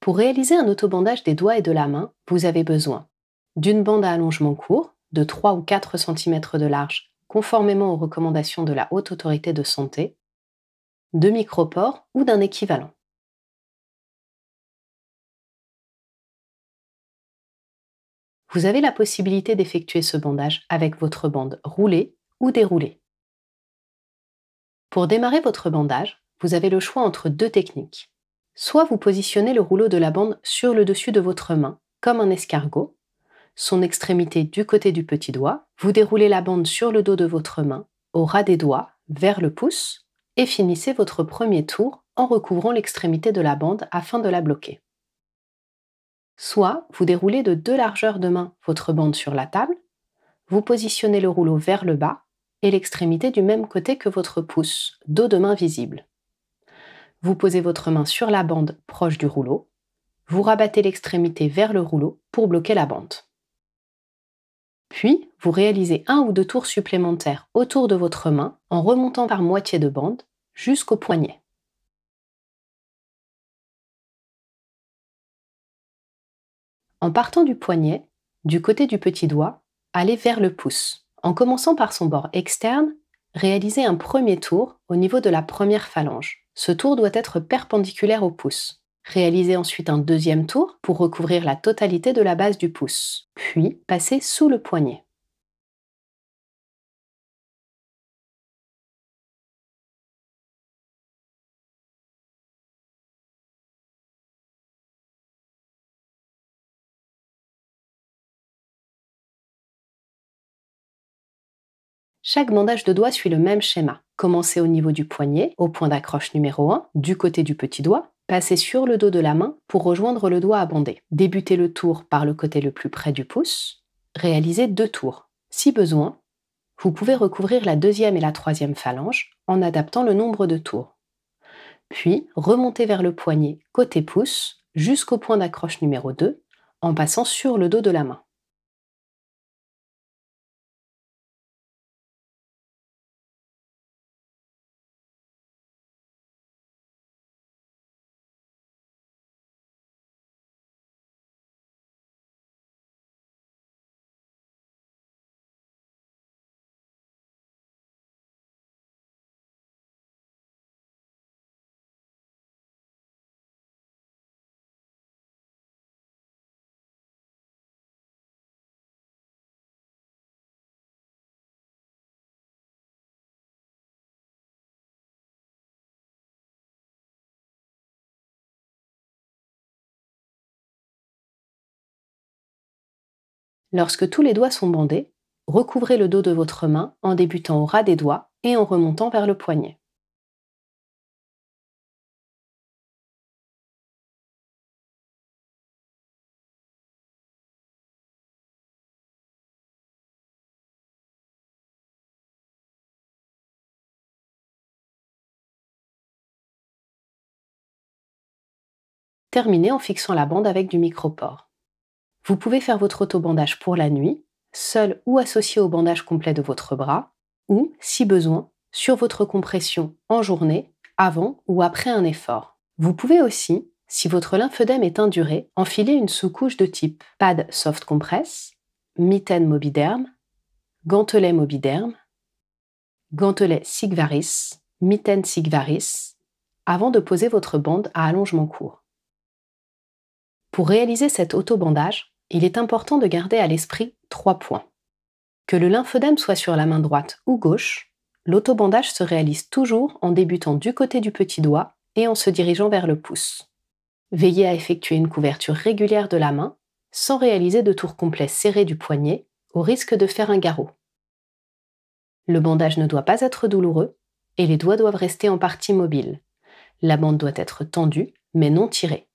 Pour réaliser un autobandage des doigts et de la main, vous avez besoin d'une bande à allongement court de 3 ou 4 cm de large, conformément aux recommandations de la Haute Autorité de Santé, de micropores ou d'un équivalent. Vous avez la possibilité d'effectuer ce bandage avec votre bande roulée ou déroulée. Pour démarrer votre bandage, vous avez le choix entre deux techniques. Soit vous positionnez le rouleau de la bande sur le dessus de votre main, comme un escargot, son extrémité du côté du petit doigt, vous déroulez la bande sur le dos de votre main, au ras des doigts, vers le pouce, et finissez votre premier tour en recouvrant l'extrémité de la bande afin de la bloquer. Soit vous déroulez de deux largeurs de main votre bande sur la table, vous positionnez le rouleau vers le bas et l'extrémité du même côté que votre pouce, dos de main visible. Vous posez votre main sur la bande proche du rouleau, vous rabattez l'extrémité vers le rouleau pour bloquer la bande. Puis, vous réalisez un ou deux tours supplémentaires autour de votre main en remontant par moitié de bande jusqu'au poignet. En partant du poignet, du côté du petit doigt, allez vers le pouce. En commençant par son bord externe, réalisez un premier tour au niveau de la première phalange. Ce tour doit être perpendiculaire au pouce. Réalisez ensuite un deuxième tour pour recouvrir la totalité de la base du pouce. Puis, passez sous le poignet. Chaque bandage de doigt suit le même schéma. Commencez au niveau du poignet, au point d'accroche numéro 1, du côté du petit doigt. Passez sur le dos de la main pour rejoindre le doigt à bander. Débutez le tour par le côté le plus près du pouce. Réalisez 2 tours. Si besoin, vous pouvez recouvrir la deuxième et la troisième phalange en adaptant le nombre de tours. Puis, remontez vers le poignet côté pouce jusqu'au point d'accroche numéro 2 en passant sur le dos de la main. Lorsque tous les doigts sont bandés, recouvrez le dos de votre main en débutant au ras des doigts et en remontant vers le poignet. Terminez en fixant la bande avec du micropore. Vous pouvez faire votre autobandage pour la nuit, seul ou associé au bandage complet de votre bras, ou, si besoin, sur votre compression en journée, avant ou après un effort. Vous pouvez aussi, si votre lymphœdème est induré, enfiler une sous-couche de type pad soft compress, mitaine mobiderme, gantelet mobiderme, gantelet sigvaris, mitaine sigvaris, avant de poser votre bande à allongement court. Pour réaliser cet autobandage, il est important de garder à l'esprit 3 points. Que le lymphœdème soit sur la main droite ou gauche, l'autobandage se réalise toujours en débutant du côté du petit doigt et en se dirigeant vers le pouce. Veillez à effectuer une couverture régulière de la main, sans réaliser de tour complet serré du poignet, au risque de faire un garrot. Le bandage ne doit pas être douloureux et les doigts doivent rester en partie mobiles. La bande doit être tendue, mais non tirée.